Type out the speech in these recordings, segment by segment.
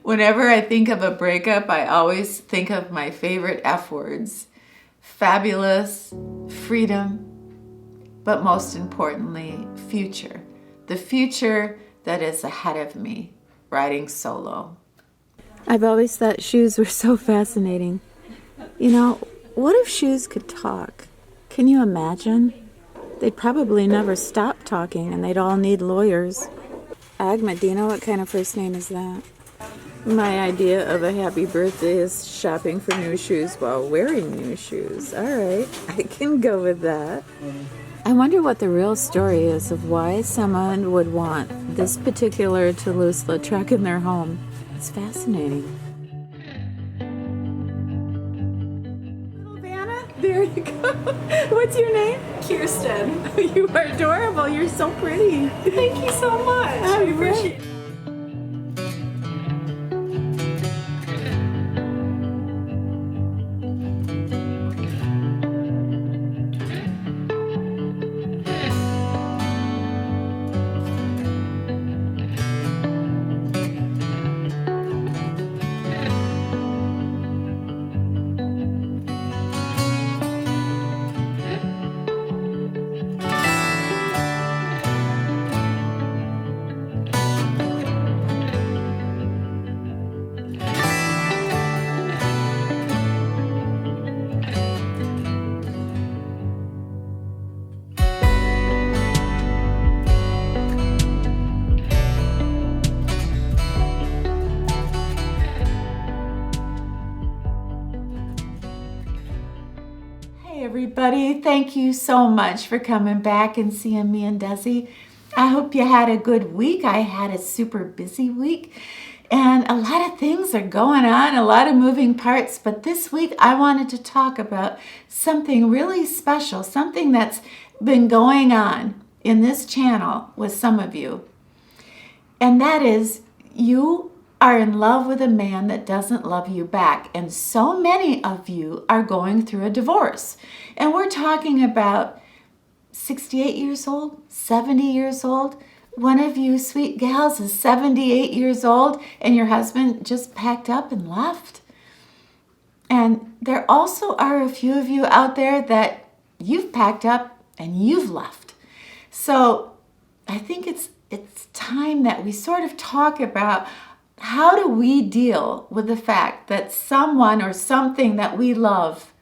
Whenever I think of a breakup, I always think of my favorite F words: fabulous, freedom, but most importantly, future. The future that is ahead of me, riding solo. I've always thought shoes were so fascinating. You know, what if shoes could talk? Can you imagine? They'd probably never stop talking, and they'd all need lawyers. Agma, do you know what kind of first name is that? My idea of a happy birthday is shopping for new shoes while wearing new shoes. All right, I can go with that. I wonder what the real story is of why someone would want this particular Toulouse-Lautrec in their home. It's fascinating. Little Vanna, there you go. What's your name? Kirsten. You are adorable. You're so pretty. Thank you so much. I appreciate it. Hey everybody, thank you so much for coming back and seeing me and Desi. I hope you had a good week. I had a super busy week and a lot of things are going on, a lot of moving parts, but this week I wanted to talk about something really special, something that's been going on in this channel with some of you. And that is, you are in love with a man that doesn't love you back. And so many of you are going through a divorce. And we're talking about 68 years old, 70 years old. One of you sweet gals is 78 years old and your husband just packed up and left. And there also are a few of you out there that you've packed up and you've left. So I think it's time that we sort of talk about how do we deal with the fact that someone or something that we love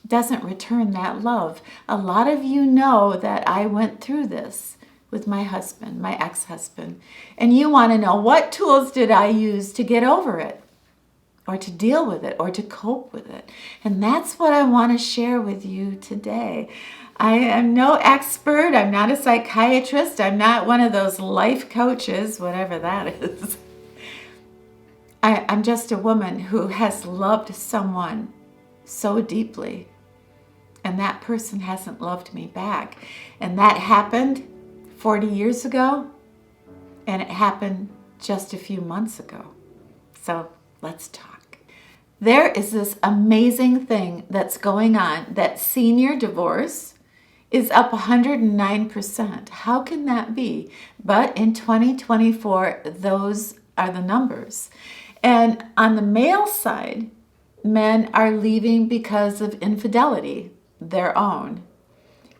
doesn't return that love. A lot of you know that I went through this with my husband, my ex-husband, and you want to know, what tools did I use to get over it, or to deal with it, or to cope with it? And that's what I want to share with you today. I am no expert. I'm not a psychiatrist. I'm not one of those life coaches, whatever that is. I'm just a woman who has loved someone so deeply, and that person hasn't loved me back. And that happened 40 years ago, and it happened just a few months ago. So let's talk. There is this amazing thing that's going on, that senior divorce is up 109%. How can that be? But in 2024, those are the numbers. And on the male side, men are leaving because of infidelity, their own.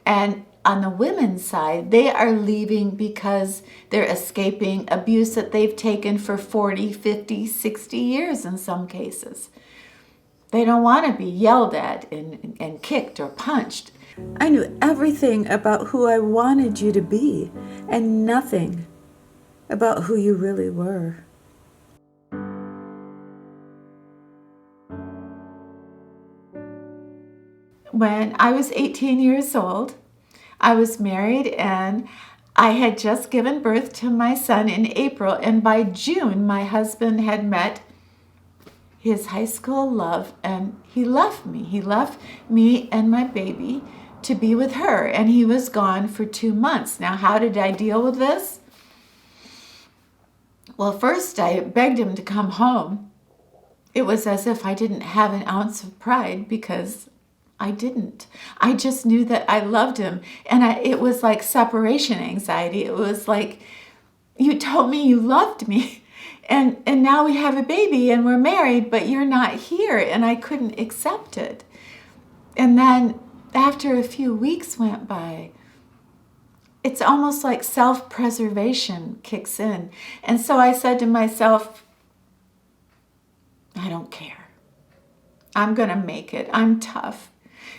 And on the women's side, they are leaving because they're escaping abuse that they've taken for 40, 50, 60 years in some cases. They don't want to be yelled at and kicked or punched. I knew everything about who I wanted you to be and nothing about who you really were. When I was 18 years old, I was married and I had just given birth to my son in April, and by June my husband had met his high school love and he left me. He left me and my baby to be with her, and he was gone for 2 months. Now, how did I deal with this? Well, first I begged him to come home. It was as if I didn't have an ounce of pride, because I didn't. I just knew that I loved him, and it was like separation anxiety. It was like, you told me you loved me, And now we have a baby and we're married, but you're not here, and I couldn't accept it. And then after a few weeks went by, it's almost like self-preservation kicks in. And so I said to myself, I don't care. I'm going to make it. I'm tough.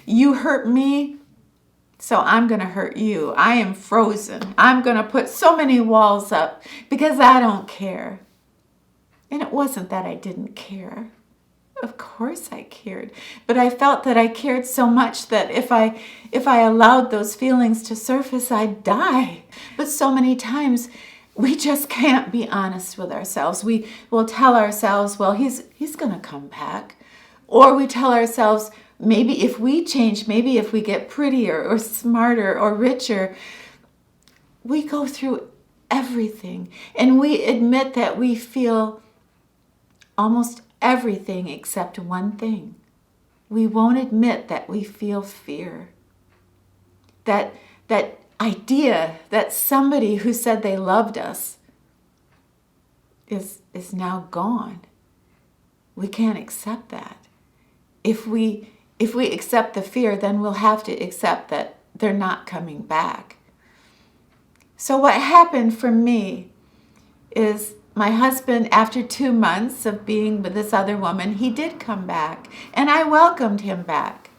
You hurt me, so I'm going to hurt you. I am frozen. I'm going to put so many walls up because I don't care. And it wasn't that I didn't care. Of course I cared. But I felt that I cared so much that if I allowed those feelings to surface, I'd die. But so many times we just can't be honest with ourselves. We will tell ourselves, well, he's going to come back. Or we tell ourselves, maybe if we change, maybe if we get prettier or smarter or richer. We go through everything and we admit that we feel almost everything except one thing. We won't admit that we feel fear. That idea that somebody who said they loved us is now gone. We can't accept that. If we accept the fear, then we'll have to accept that they're not coming back. So what happened for me is my husband, after 2 months of being with this other woman, he did come back, and I welcomed him back.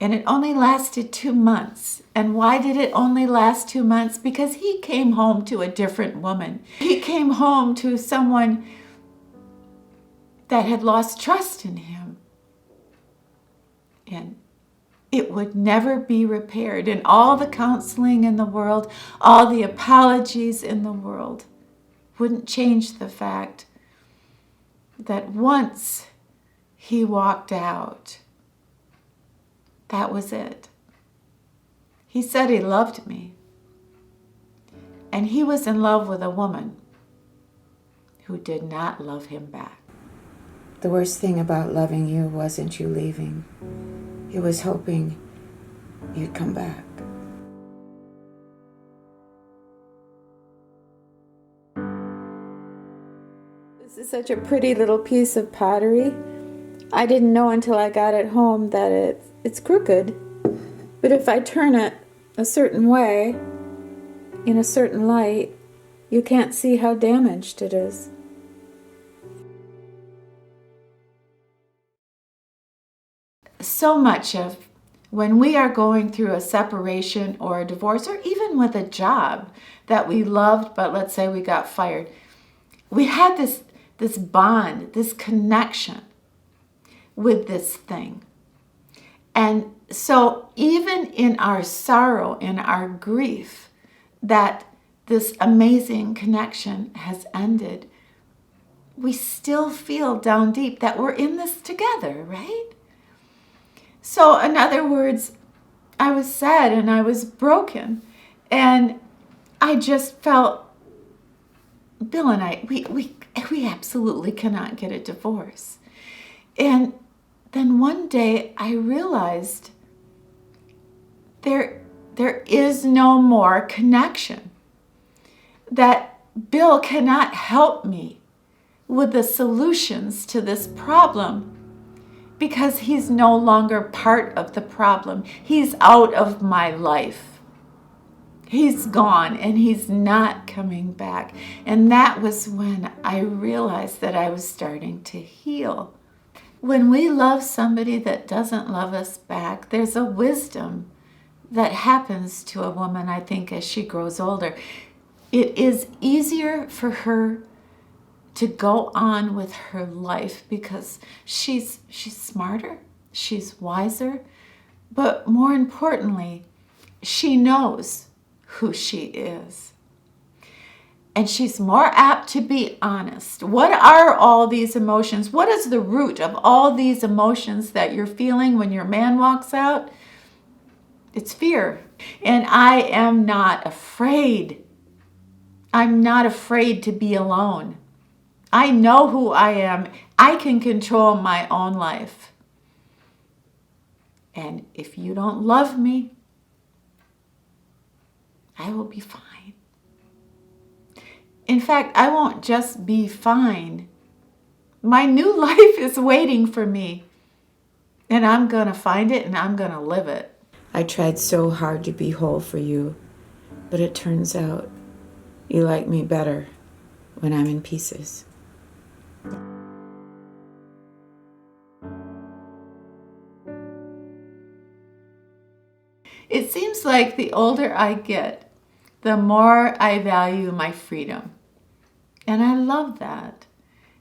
And it only lasted 2 months. And why did it only last 2 months? Because he came home to a different woman. He came home to someone that had lost trust in him. And it would never be repaired. And all the counseling in the world, all the apologies in the world wouldn't change the fact that once he walked out, that was it. He said he loved me. And he was in love with a woman who did not love him back. The worst thing about loving you wasn't you leaving. It was hoping you'd come back. This is such a pretty little piece of pottery. I didn't know until I got it home that it's crooked. But if I turn it a certain way, in a certain light, you can't see how damaged it is. So much of when we are going through a separation or a divorce, or even with a job that we loved, but let's say we got fired, we had this bond, this connection with this thing. And so even in our sorrow, in our grief, that this amazing connection has ended, we still feel down deep that we're in this together, right? So in other words, I was sad and I was broken, and I just felt, Bill and I, we absolutely cannot get a divorce. And then one day I realized there is no more connection. That Bill cannot help me with the solutions to this problem because he's no longer part of the problem. He's out of my life. He's gone and he's not coming back. And that was when I realized that I was starting to heal. When we love somebody that doesn't love us back, there's a wisdom that happens to a woman, I think, as she grows older. It is easier for her to go on with her life because she's smarter, she's wiser, but more importantly, she knows who she is. And she's more apt to be honest. What are all these emotions? What is the root of all these emotions that you're feeling when your man walks out? It's fear. And I am not afraid. I'm not afraid to be alone. I know who I am. I can control my own life. And if you don't love me, I will be fine. In fact, I won't just be fine. My new life is waiting for me. And I'm going to find it and I'm going to live it. I tried so hard to be whole for you, but it turns out you like me better when I'm in pieces. It seems like the older I get, the more I value my freedom. And I love that.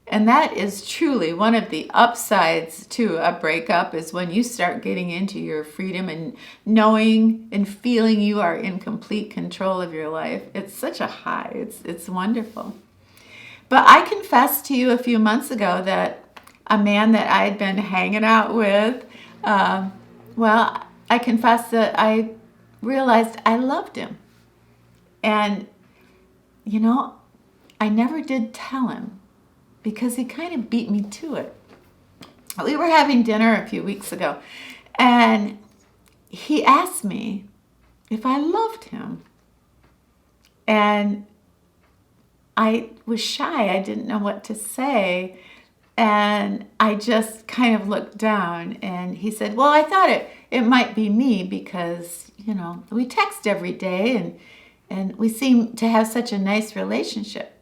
And that is truly one of the upsides to a breakup, is when you start getting into your freedom and knowing and feeling you are in complete control of your life. It's such a high. It's wonderful. But I confessed to you a few months ago that a man that I had been hanging out with, I confessed that I realized I loved him. And, I never did tell him, because he kind of beat me to it. We were having dinner a few weeks ago, and he asked me if I loved him. And I was shy. I didn't know what to say. And I just kind of looked down, and he said, well, I thought it might be me because, we text every day and we seem to have such a nice relationship.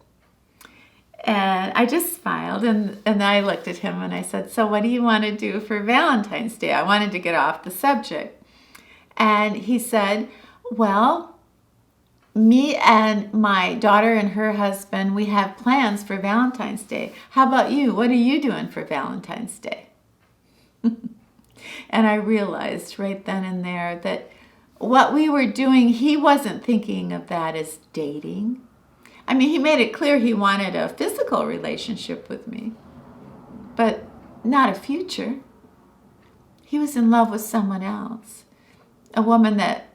And I just smiled, and I looked at him and I said, so what do you want to do for Valentine's Day? I wanted to get off the subject. And he said, well, me and my daughter and her husband, we have plans for Valentine's Day. How about you? What are you doing for Valentine's Day? And I realized right then and there that what we were doing, he wasn't thinking of that as dating. I mean, he made it clear he wanted a physical relationship with me, but not a future. He was in love with someone else, a woman that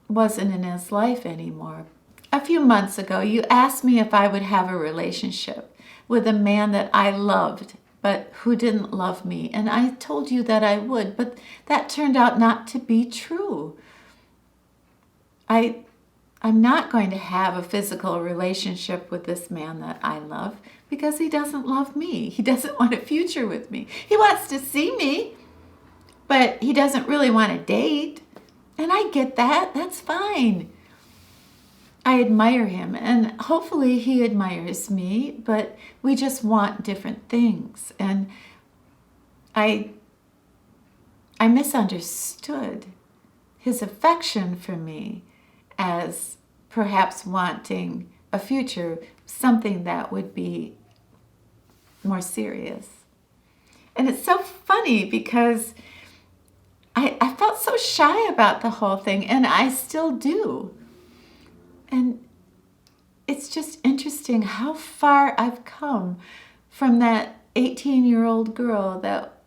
wasn't in his life anymore. A few months ago, you asked me if I would have a relationship with a man that I loved, but who didn't love me. And I told you that I would, but that turned out not to be true. I'm not going to have a physical relationship with this man that I love because he doesn't love me. He doesn't want a future with me. He wants to see me, but he doesn't really want to date. And I get that. That's fine. I admire him, and hopefully he admires me, but we just want different things. And I misunderstood his affection for me as perhaps wanting a future, something that would be more serious. And it's so funny because I felt so shy about the whole thing, and I still do. And it's just interesting how far I've come from that 18-year-old girl that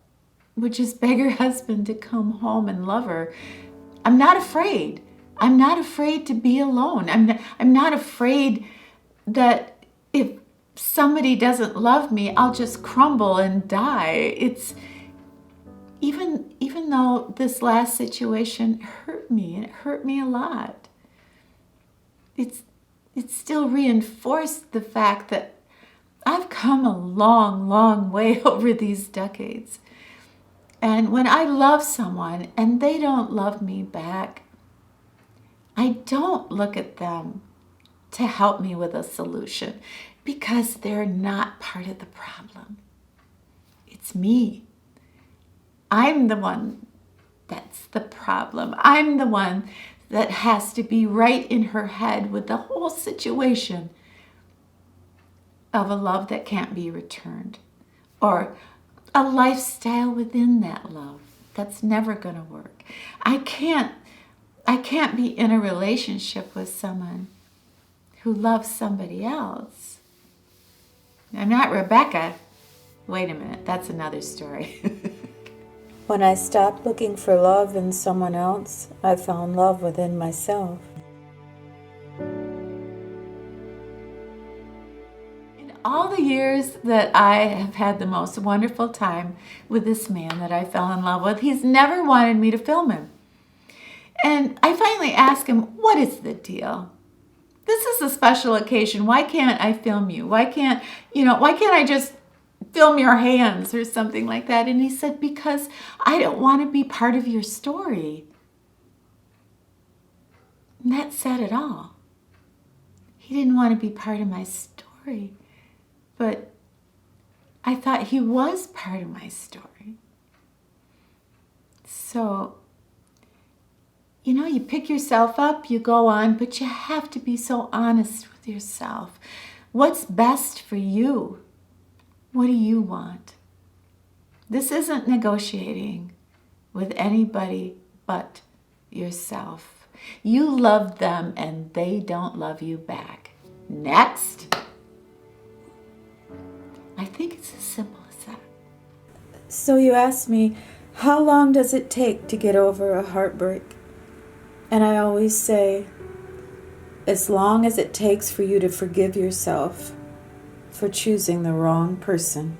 would just beg her husband to come home and love her. I'm not afraid. I'm not afraid to be alone. I'm not afraid that if somebody doesn't love me, I'll just crumble and die. It's even though this last situation hurt me, and it hurt me a lot, it's still reinforced the fact that I've come a long, long way over these decades. And when I love someone and they don't love me back, I don't look at them to help me with a solution because they're not part of the problem. It's me. I'm the one that's the problem. I'm the one that has to be right in her head with the whole situation of a love that can't be returned, or a lifestyle within that love that's never going to work. I can't be in a relationship with someone who loves somebody else. I'm not Rebecca. Wait a minute, that's another story. When I stopped looking for love in someone else, I found love within myself. In all the years that I have had the most wonderful time with this man that I fell in love with, he's never wanted me to film him. And I finally asked him, what is the deal? this is a special occasion. Why can't I film you? Why can't I just film your hands or something like that? And he said, because I don't want to be part of your story. And that said it all. He didn't want to be part of my story, but I thought he was part of my story. So, you pick yourself up, you go on, but you have to be so honest with yourself. What's best for you? What do you want? This isn't negotiating with anybody but yourself. You love them and they don't love you back. Next. I think it's as simple as that. So you asked me, how long does it take to get over a heartbreak? And I always say, as long as it takes for you to forgive yourself for choosing the wrong person.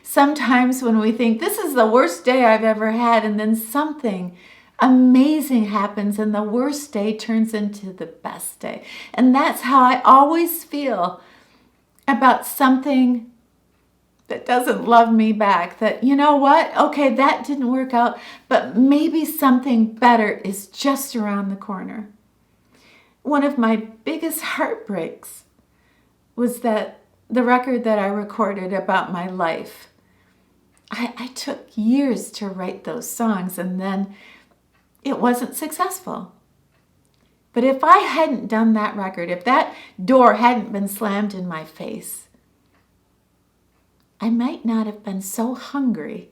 Sometimes when we think this is the worst day I've ever had, and then something amazing happens and the worst day turns into the best day. And that's how I always feel about something that doesn't love me back. That, you know what? Okay, that didn't work out, but maybe something better is just around the corner. One of my biggest heartbreaks was that the record that I recorded about my life. I took years to write those songs, and then it wasn't successful. But if I hadn't done that record, if that door hadn't been slammed in my face, I might not have been so hungry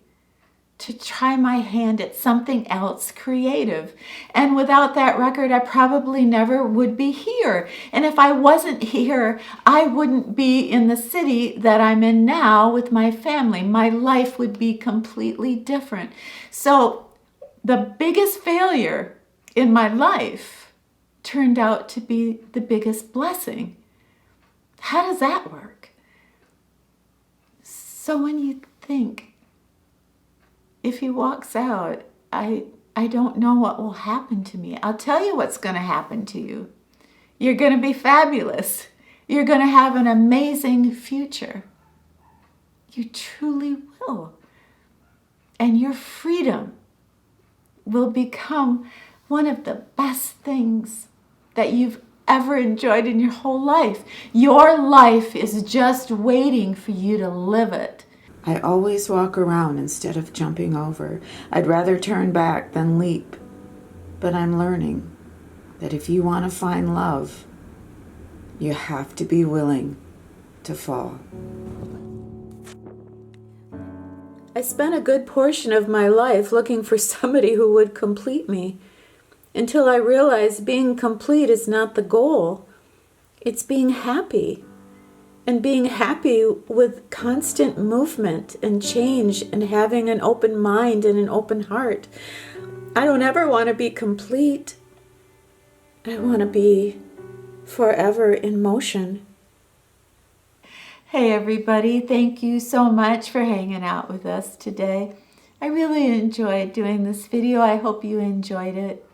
to try my hand at something else creative. And without that record, I probably never would be here. And if I wasn't here, I wouldn't be in the city that I'm in now with my family. My life would be completely different. So the biggest failure in my life turned out to be the biggest blessing. How does that work? So when you think, if he walks out, I don't know what will happen to me. I'll tell you what's going to happen to you. You're going to be fabulous. You're going to have an amazing future. You truly will. And your freedom will become one of the best things that you've ever enjoyed in your whole life. Your life is just waiting for you to live it. I always walk around instead of jumping over. I'd rather turn back than leap. But I'm learning that if you want to find love, you have to be willing to fall. I spent a good portion of my life looking for somebody who would complete me, until I realized being complete is not the goal. It's being happy. And being happy with constant movement and change and having an open mind and an open heart. I don't ever want to be complete. I want to be forever in motion. Hey everybody, thank you so much for hanging out with us today. I really enjoyed doing this video. I hope you enjoyed it.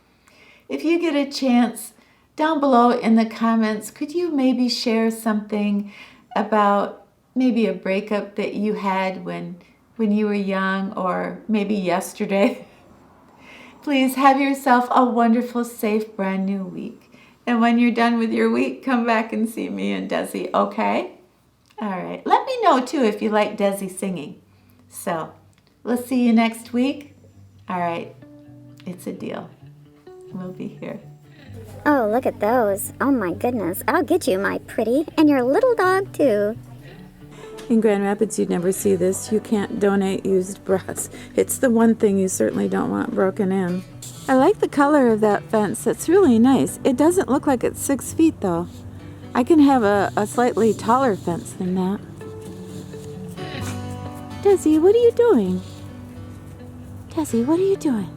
If you get a chance, down below in the comments, could you maybe share something about maybe a breakup that you had when you were young, or maybe yesterday? Please have yourself a wonderful, safe, brand new week. And when you're done with your week, come back and see me and Desi, okay? All right. Let me know, too, if you like Desi singing. So, we'll see you next week. All right. It's a deal. We'll be here. Oh, look at those. Oh my goodness. I'll get you, my pretty. And your little dog, too. In Grand Rapids, you'd never see this. You can't donate used bras. It's the one thing you certainly don't want broken in. I like the color of that fence. It's really nice. It doesn't look like it's 6 feet, though. I can have a slightly taller fence than that. Desi, what are you doing? Desi, what are you doing?